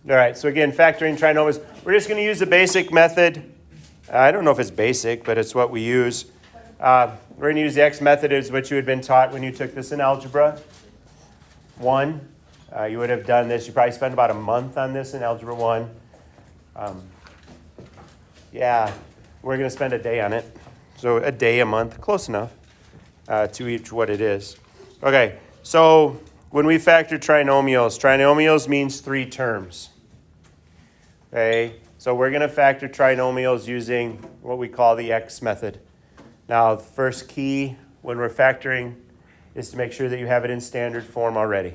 All right, so again, factoring trinomials. We're just going to use the basic method. I don't know if it's basic, but it's what we use. We're going to use the X method as what you had been taught when you took this in Algebra 1. You would have done this. You probably spent about a month on this in Algebra 1. Yeah, we're going to spend a day on it. So a day, a month, close enough to each what it is. Okay, so when we factor trinomials means 3 terms. Okay, so we're going to factor trinomials using what we call the X method. Now, the first key when we're factoring is to make sure that you have it in standard form already.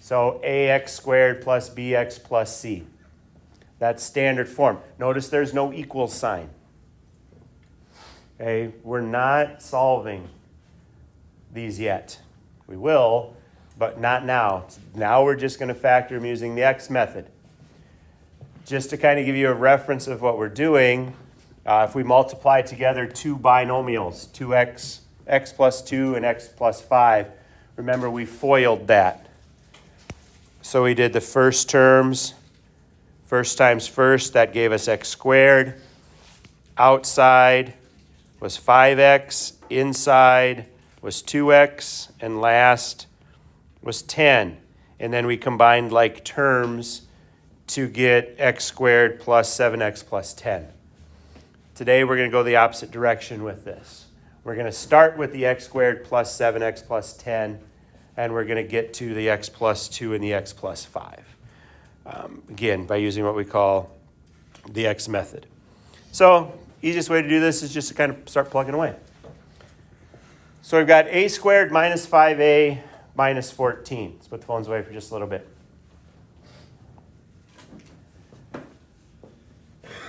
So ax squared plus bx plus c. That's standard form. Notice there's no equal sign. Okay, we're not solving these yet. We will, but not now. Now we're just going to factor them using the X method. Just to kind of give you a reference of what we're doing, if we multiply together 2 binomials, 2x, x plus 2 and x plus 5, remember we FOILed that. So we did the first terms, first times first, that gave us x squared. Outside was 5x, inside was 2x, and last was 10. And then we combined like terms to get x squared plus 7x plus 10. Today we're going to go the opposite direction with this. We're going to start with the x squared plus 7x plus 10, and we're going to get to the x plus 2 and the x plus 5. Again, by using what we call the X method. So, easiest way to do this is just to kind of start plugging away. So we've got a squared minus 5a minus 14. Let's put the phones away for just a little bit.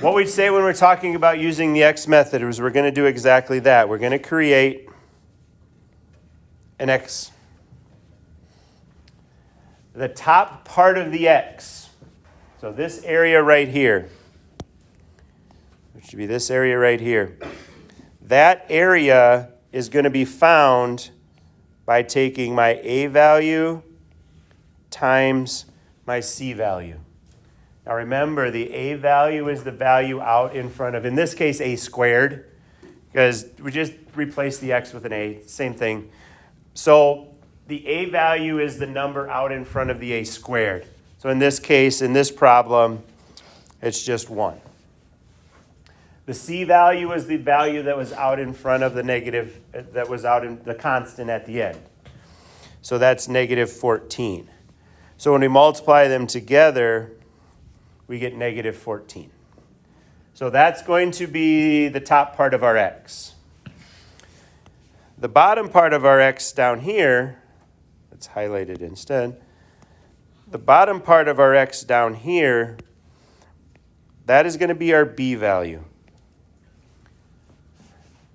What we'd say when we're talking about using the X method is we're going to do exactly that. We're going to create an X. The top part of the X, so this area right here, which should be this area right here, that area is going to be found by taking my A value times my C value. Now remember, the A value is the value out in front of, in this case, A squared, because we just replaced the X with an A, same thing. So the A value is the number out in front of the A squared. So in this case, in this problem, it's just 1. The C value is the value that was out in front of the negative, that was out in the constant at the end. So that's negative 14. So when we multiply them together, we get negative 14. So that's going to be the top part of our X. The bottom part of our X down here, it's highlighted instead. The bottom part of our X down here, that is going to be our B value.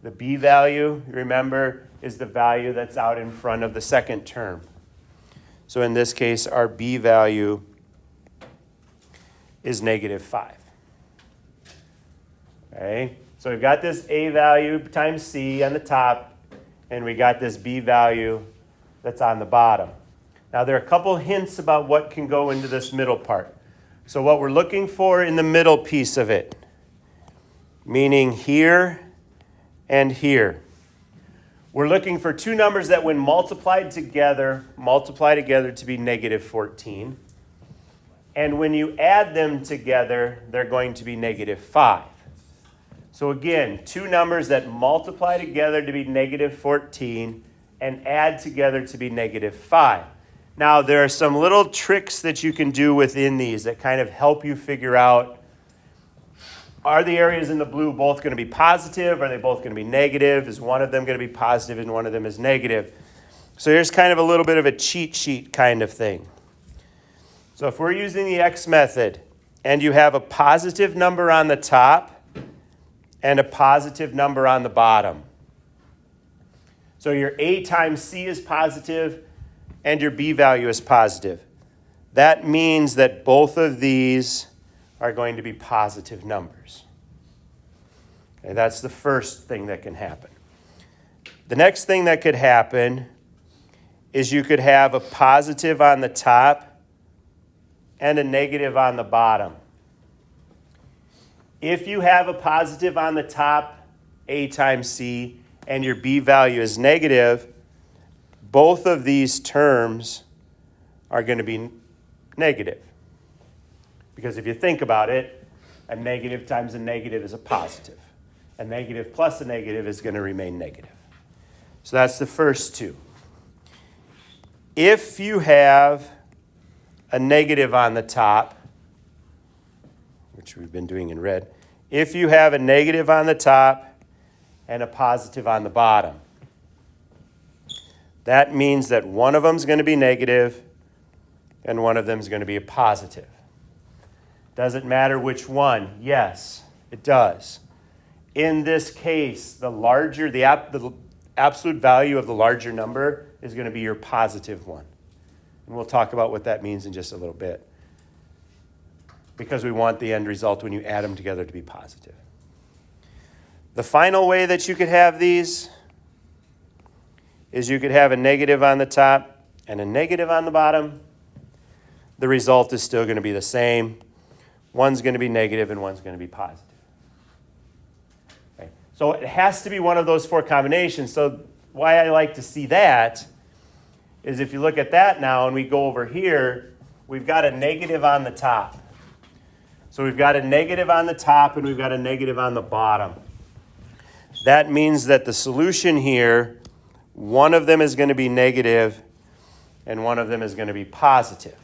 The B value, remember, is the value that's out in front of the second term. So in this case, our B value is negative 5. Okay, so we've got this A value times C on the top, and we got this B value that's on the bottom. Now there are a couple hints about what can go into this middle part. So what we're looking for in the middle piece of it, meaning here and here, we're looking for 2 numbers that when multiplied together to be negative 14. And when you add them together, they're going to be negative 5. So again, 2 numbers that multiply together to be negative 14 and add together to be negative 5. Now, there are some little tricks that you can do within these that kind of help you figure out, are the areas in the blue both going to be positive? Are they both going to be negative? Is one of them going to be positive and one of them is negative? So here's kind of a little bit of a cheat sheet kind of thing. So if we're using the X method and you have a positive number on the top and a positive number on the bottom. So your A times C is positive and your B value is positive. That means that both of these are going to be positive numbers. Okay, that's the first thing that can happen. The next thing that could happen is you could have a positive on the top and a negative on the bottom. If you have a positive on the top, A times C, and your B value is negative, both of these terms are going to be negative. Because if you think about it, a negative times a negative is a positive. A negative plus a negative is going to remain negative. So that's the first two. If you have a negative on the top, which we've been doing in red, if you have a negative on the top and a positive on the bottom, that means that one of them is going to be negative and one of them is going to be a positive. Does it matter which one? Yes, it does. In this case, the absolute value of the larger number is going to be your positive one. And we'll talk about what that means in just a little bit. Because we want the end result when you add them together to be positive. The final way that you could have these is you could have a negative on the top and a negative on the bottom. The result is still going to be the same. One's going to be negative and one's going to be positive. Okay. So it has to be one of those four combinations. So why I like to see that is if you look at that now and we go over here, we've got a negative on the top. So we've got a negative on the top and we've got a negative on the bottom. That means that the solution here, one of them is going to be negative and one of them is going to be positive.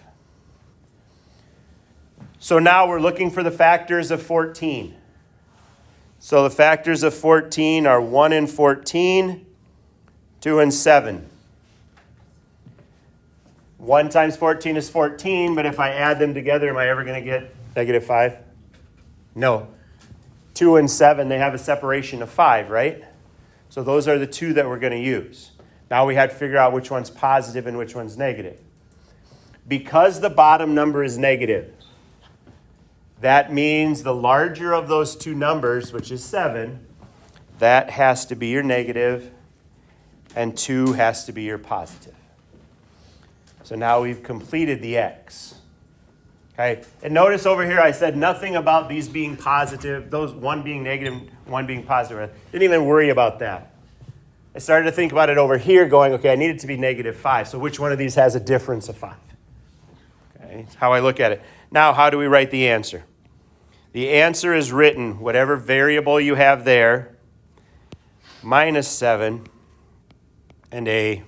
So now we're looking for the factors of 14. So the factors of 14 are 1 and 14, 2 and 7. 1 times 14 is 14, but if I add them together, am I ever going to get negative 5? No. 2 and 7, they have a separation of 5, right? So those are the two that we're going to use. Now we have to figure out which one's positive and which one's negative. Because the bottom number is negative, that means the larger of those two numbers, which is 7, that has to be your negative, and 2 has to be your positive. So now we've completed the x. Okay, and notice over here I said nothing about these being positive, those one being negative, one being positive. Didn't even worry about that. I started to think about it over here going, okay, I need it to be negative 5. So which one of these has a difference of 5? Okay, that's how I look at it. Now, how do we write the answer? The answer is written, whatever variable you have there, minus 7 and a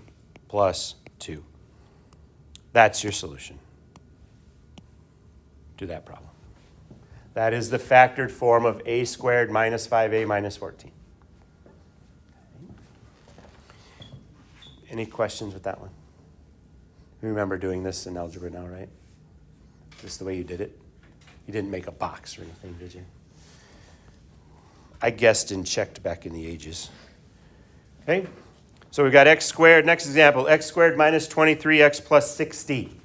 plus 2. That's your solution to that problem. That is the factored form of a squared minus 5a minus 14. Any questions with that one? You remember doing this in algebra now, right? This is the way you did it? You didn't make a box or anything, did you? I guessed and checked back in the ages. Okay? So we've got x squared. Next example, x squared minus 23x plus 60.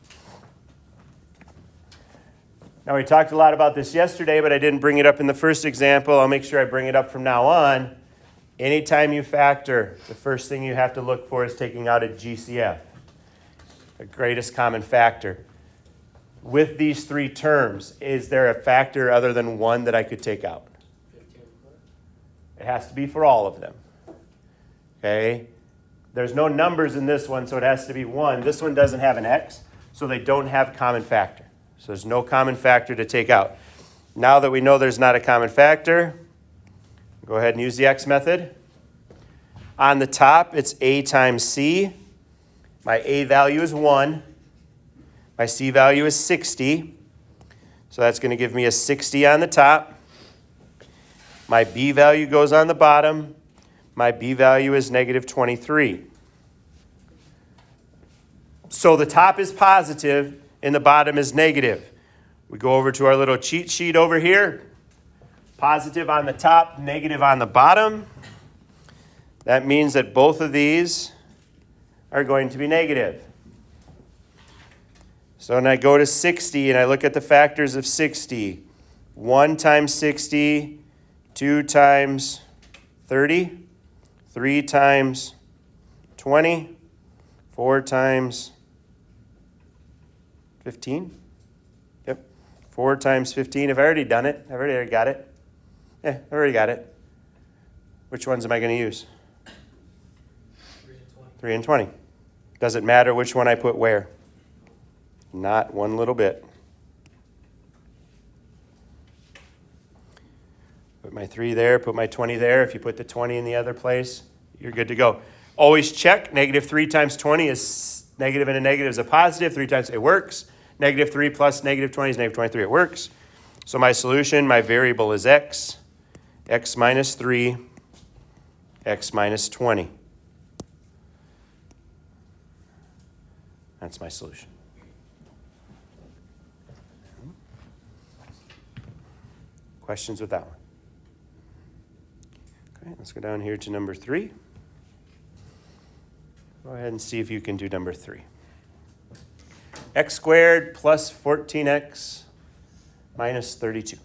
Now, we talked a lot about this yesterday, but I didn't bring it up in the first example. I'll make sure I bring it up from now on. Anytime you factor, the first thing you have to look for is taking out a GCF, the greatest common factor. With these three terms, is there a factor other than 1 that I could take out? It has to be for all of them. Okay? There's no numbers in this one, so it has to be 1. This one doesn't have an x, so they don't have common factor. So there's no common factor to take out. Now that we know there's not a common factor, go ahead and use the x method. On the top, it's a times c. My a value is 1. My c value is 60. So that's going to give me a 60 on the top. My b value goes on the bottom. My b value is negative 23. So the top is positive and the bottom is negative. We go over to our little cheat sheet over here. Positive on the top, negative on the bottom. That means that both of these are going to be negative. So when I go to 60 and I look at the factors of 60, 1 times 60, 2 times 30, 3 times 20, 4 times 15. 4 times 15. I've already done it. I've already got it. Yeah, I've already got it. Which ones am I going to use? 3 and 20. Does it matter which one I put where? Not one little bit. Put my 3 there, put my 20 there. If you put the 20 in the other place, you're good to go. Always check. Negative 3 times 20 is negative, and a negative is a positive. 3 times, it works. Negative 3 plus negative 20 is negative 23. It works. So my solution, my variable is x. X minus 3, x minus 20. That's my solution. Questions with that one? Okay, let's go down here to number 3. Go ahead and see if you can do number 3. X squared plus 14x minus 32.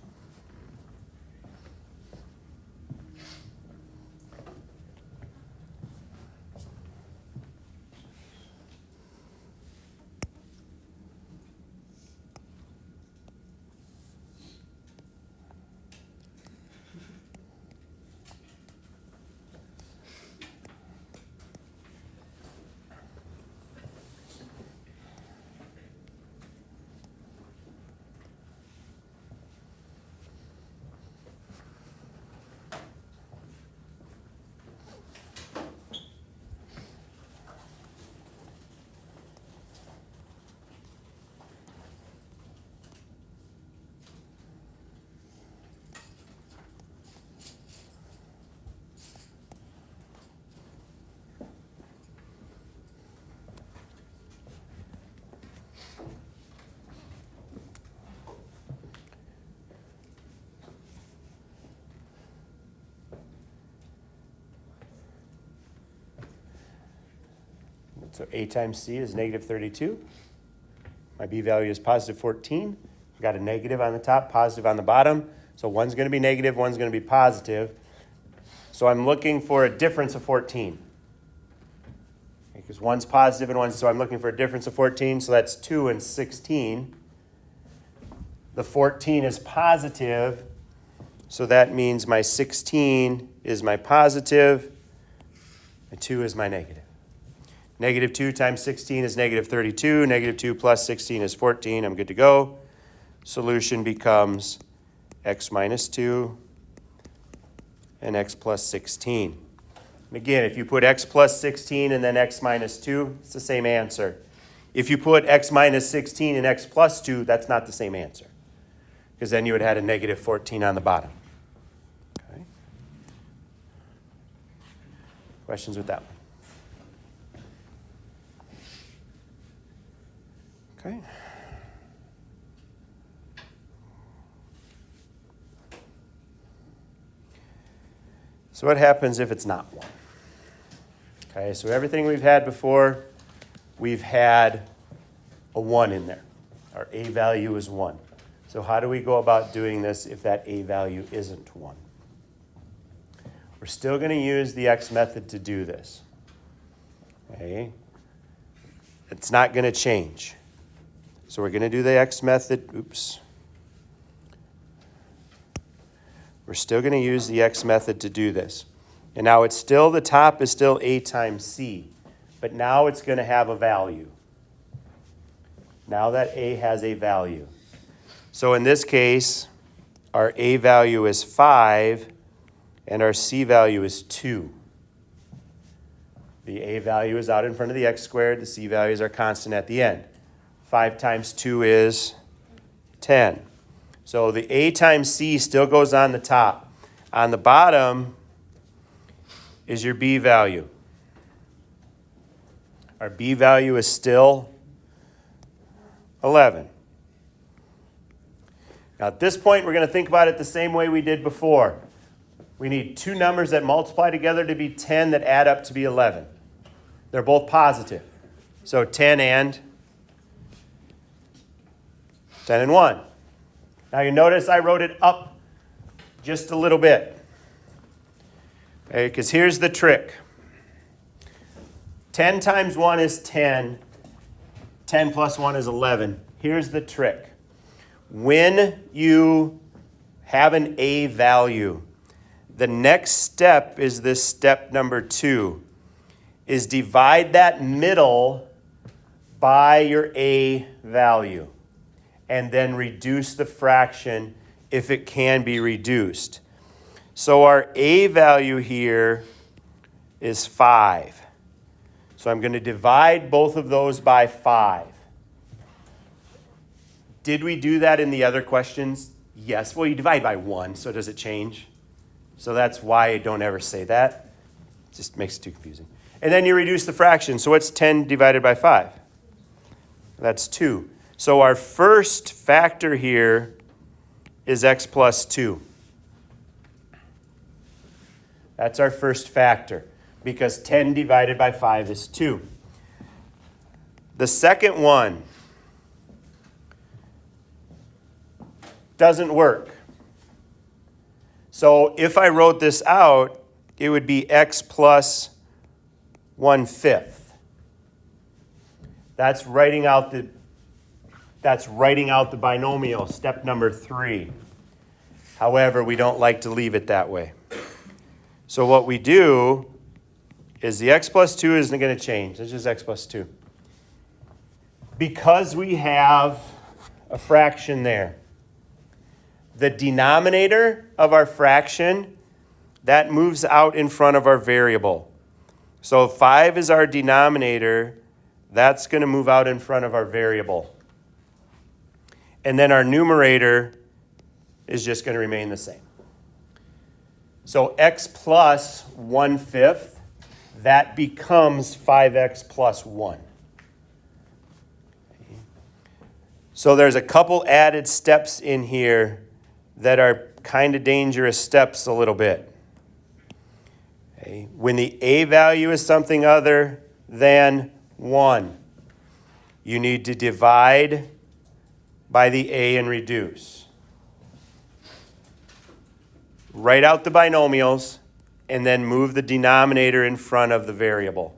So a times c is negative 32. My b value is positive 14. I've got a negative on the top, positive on the bottom. So one's going to be negative, one's going to be positive. So I'm looking for a difference of 14. Because one's positive and one's, so I'm looking for a difference of 14. So that's 2 and 16. The 14 is positive. So that means my 16 is my positive. My 2 is my negative. Negative 2 times 16 is negative 32. Negative 2 plus 16 is 14. I'm good to go. Solution becomes x minus 2 and x plus 16. And again, if you put x plus 16 and then x minus 2, it's the same answer. If you put x minus 16 and x plus 2, that's not the same answer. Because then you would have had a negative 14 on the bottom. Okay. Questions with that one? Okay. So what happens if it's not 1? Okay, so everything we've had before, we've had a 1 in there. Our a value is 1. So how do we go about doing this if that a value isn't 1? We're still going to use the x method to do this. Okay? It's not going to change. So we're going to do the x method. Oops. We're still going to use the x method to do this. And now it's still, the top is still a times c. But now it's going to have a value. Now that a has a value. So in this case, our a value is 5 and our c value is 2. The a value is out in front of the x squared. The c values are constant at the end. 5 times 2 is 10. So the a times c still goes on the top. On the bottom is your b value. Our b value is still 11. Now at this point, we're going to think about it the same way we did before. We need two numbers that multiply together to be 10 that add up to be 11. They're both positive. So 10 and 1. Now you notice I wrote it up just a little bit. Okay, because here's the trick. 10 times 1 is 10. 10 plus 1 is 11. Here's the trick. when you have an a value, the next step is this step number 2, is divide that middle by your a value, and then reduce the fraction if it can be reduced. So our a value here is 5. So I'm going to divide both of those by 5. Did we do that in the other questions? Yes. Well, you divide by 1, so does it change? So that's why I don't ever say that. It just makes it too confusing. And then you reduce the fraction. So what's 10 divided by 5? That's 2. So our first factor here is x plus 2. That's our first factor, because 10 divided by 5 is 2. The second one doesn't work. So if I wrote this out, it would be x plus 1/5. That's writing out the binomial, step number 3. However, we don't like to leave it that way. So what we do is the x plus 2 isn't going to change. It's just x plus 2. Because we have a fraction there, the denominator of our fraction, that moves out in front of our variable. So 5 is our denominator. That's going to move out in front of our variable. And then our numerator is just going to remain the same. So x plus 1/5, that becomes 5x plus 1. So there's a couple added steps in here that are kind of dangerous steps a little bit. Okay. When the a value is something other than 1, you need to divide by the a and reduce. Write out the binomials and then move the denominator in front of the variable.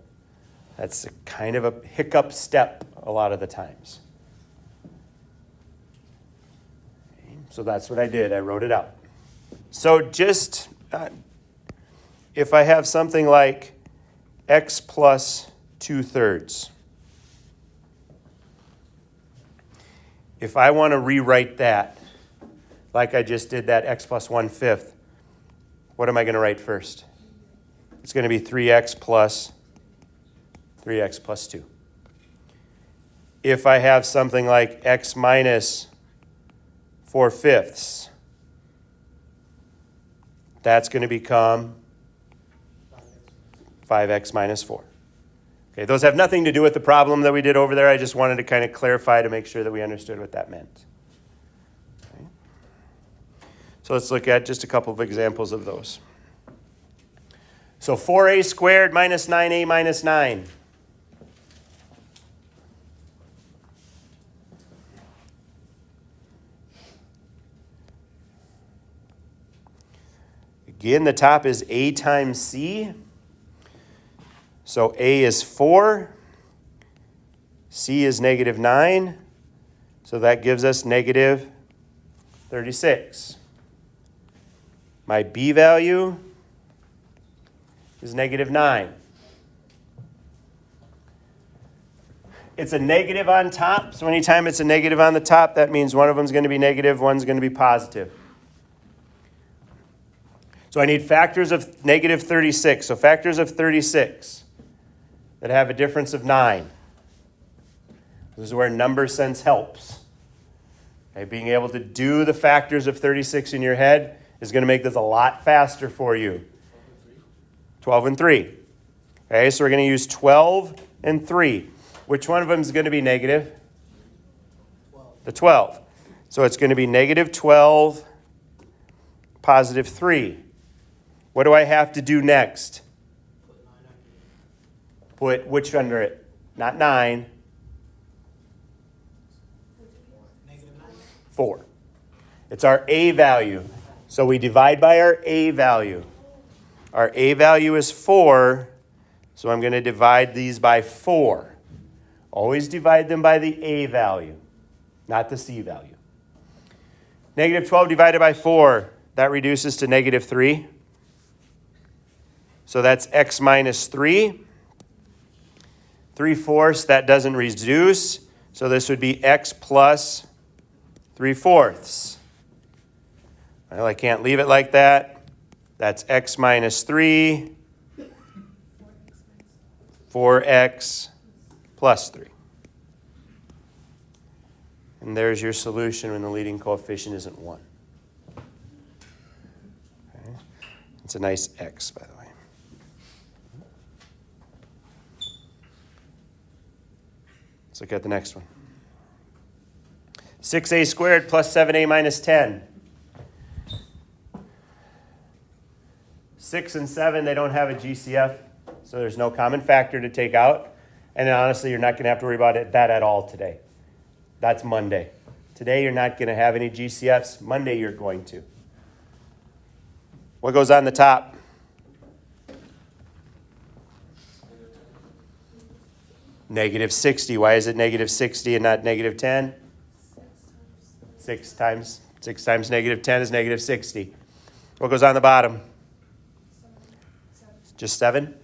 That's a kind of a hiccup step a lot of the times. So that's what I did. I wrote it out. So just if I have something like x plus 2/3, if I want to rewrite that, like I just did that x plus 1/5, what am I going to write first? It's going to be 3x plus 2. If I have something like x minus 4/5, that's going to become 5x minus 4. Okay, those have nothing to do with the problem that we did over there. I just wanted to kind of clarify to make sure that we understood what that meant. Okay. So let's look at just a couple of examples of those. So 4a squared minus 9a minus 9. Again, the top is a times c. So a is 4. C is negative 9. So that gives us negative 36. My b value is negative 9. It's a negative on top. So anytime it's a negative on the top, that means one of them is going to be negative, one's going to be positive. So I need factors of negative 36. So factors of 36 that have a difference of 9. This is where number sense helps. Okay, being able to do the factors of 36 in your head is going to make this a lot faster for you. 12 and 3. Okay, so we're going to use 12 and 3. Which one of them is going to be negative? 12. The 12. So it's going to be negative 12, positive 3. What do I have to do next? Put which under it? Not 9. Negative 9. 4. It's our a value. So we divide by our a value. Our a value is 4, so I'm going to divide these by 4. Always divide them by the a value, not the c value. Negative 12 divided by 4, that reduces to negative 3. So that's x minus 3. 3/4, that doesn't reduce. So this would be x plus 3/4. Well, I can't leave it like that. That's x minus 3, 4x plus 3. And there's your solution when the leading coefficient isn't 1. Okay. It's a nice x, by the way. Let's look at the next one. 6a squared plus 7a minus 10. 6 and 7, they don't have a GCF, so there's no common factor to take out. And honestly, you're not going to have to worry about that at all today. That's Monday. Today, you're not going to have any GCFs. Monday, you're going to. What goes on the top? Negative 60. Why is it negative 60 and not negative 10? 6 times negative 10 is negative 60. What goes on the bottom? Just 7?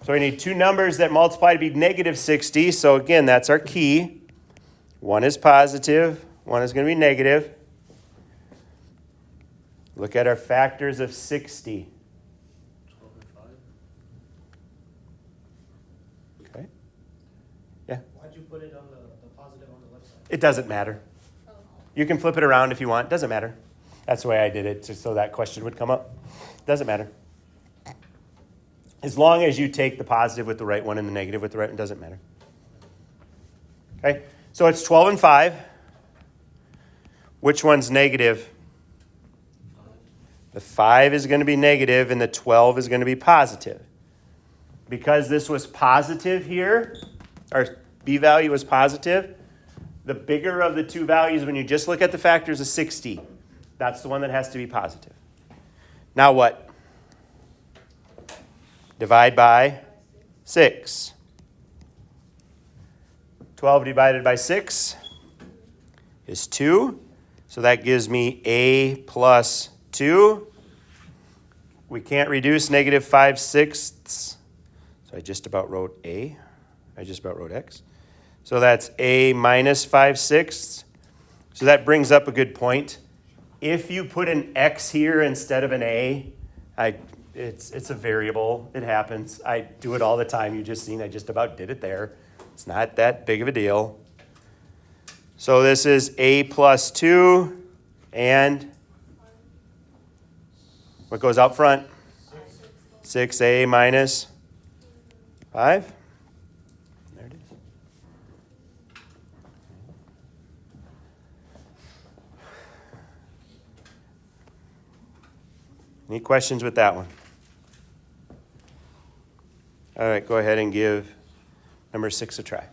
So we need two numbers that multiply to be negative 60. So again, that's our key. One is positive. One is going to be negative. Look at our factors of 60. 12 and 5. Okay. Yeah. Why'd you put it on the positive on the left side? It doesn't matter. You can flip it around if you want. Doesn't matter. That's the way I did it, just so that question would come up. Doesn't matter. As long as you take the positive with the right one and the negative with the right one, doesn't matter. Okay? So it's 12 and 5. Which one's negative? The 5 is going to be negative and the 12 is going to be positive. Because this was positive here, our b value was positive, the bigger of the two values, when you just look at the factors of 60, that's the one that has to be positive. Now what? Divide by 6. 12 divided by 6 is 2. So that gives me a plus 2. We can't reduce negative 5/6. So I just about wrote a. I just about wrote x. So that's a minus 5/6. So that brings up a good point. If you put an x here instead of an a, it's a variable. It happens. I do it all the time. You just seen I just about did it there. It's not that big of a deal. So this is a plus 2 and what goes out front? 6a minus 5. There it is. Any questions with that one? All right, go ahead and give number 6 a try.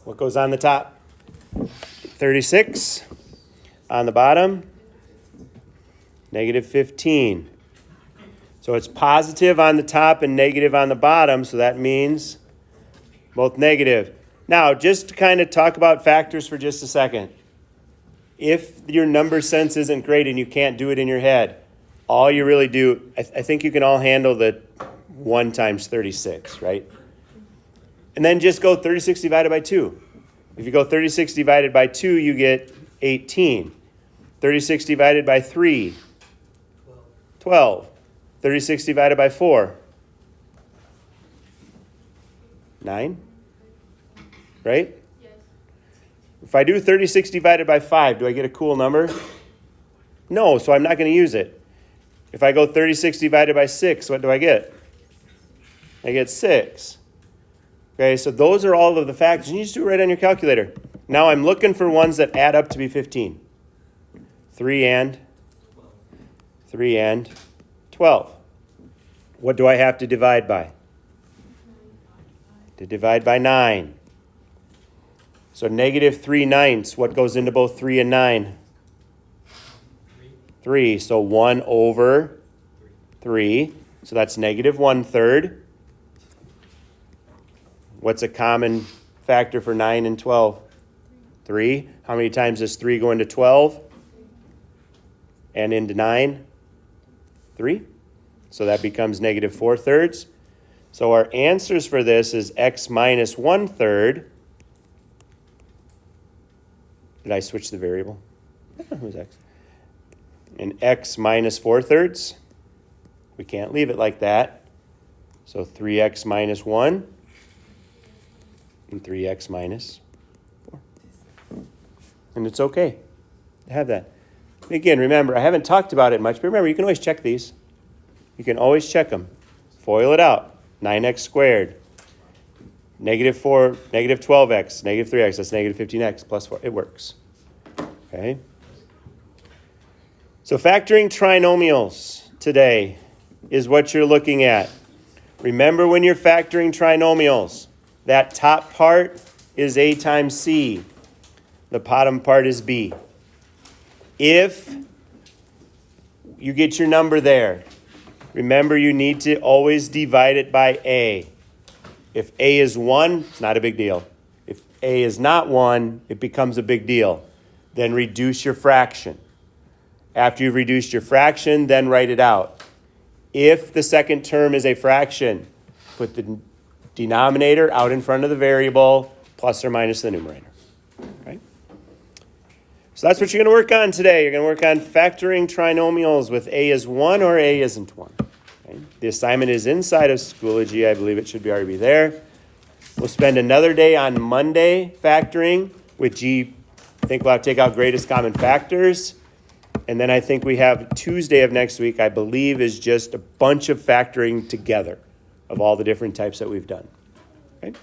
What goes on the top? 36. On the bottom? Negative 15. So it's positive on the top and negative on the bottom, so that means both negative. Now, just to kind of talk about factors for just a second. If your number sense isn't great and you can't do it in your head, all you really do, I think you can all handle the 1 times 36, right? And then just go 36 divided by 2. If you go 36 divided by 2, you get 18. 36 divided by 3, 12. 36 divided by 4, 9, right? Yes. If I do 36 divided by 5, do I get a cool number? No, so I'm not going to use it. If I go 36 divided by 6, what do I get? I get 6. Okay, so those are all of the factors. You just do it right on your calculator. Now I'm looking for ones that add up to be 15. 3 and 12. What do I have to divide by? To divide by 9. So negative 3/9, what goes into both 3 and 9? 3. So 1 over 3. So that's negative 1/3. What's a common factor for 9 and 12? 3. How many times does 3 go into 12? And into 9? 3. So that becomes negative 4/3. So our answers for this is x minus 1/3. Did I switch the variable? Who's x? And x minus 4/3. We can't leave it like that. So 3x minus 1 and 3x minus 4. And it's okay to have that. Again, remember, I haven't talked about it much, but remember, you can always check these. You can always check them. FOIL it out. 9x squared. Negative 4, negative 12x, negative 3x, that's negative 15x plus 4. It works. Okay? So factoring trinomials today is what you're looking at. Remember when you're factoring trinomials, that top part is a times c. The bottom part is b. If you get your number there, remember you need to always divide it by a. If a is 1, it's not a big deal. If a is not 1, it becomes a big deal. Then reduce your fraction. After you've reduced your fraction, then write it out. If the second term is a fraction, put the denominator out in front of the variable, plus or minus the numerator. Okay? So that's what you're going to work on today. You're going to work on factoring trinomials with a is 1 or a isn't 1. Okay? The assignment is inside of Schoology. I believe it should already be there. We'll spend another day on Monday factoring with G. I think we'll have to take out greatest common factors. And then I think we have Tuesday of next week, I believe, is just a bunch of factoring together of all the different types that we've done. Okay?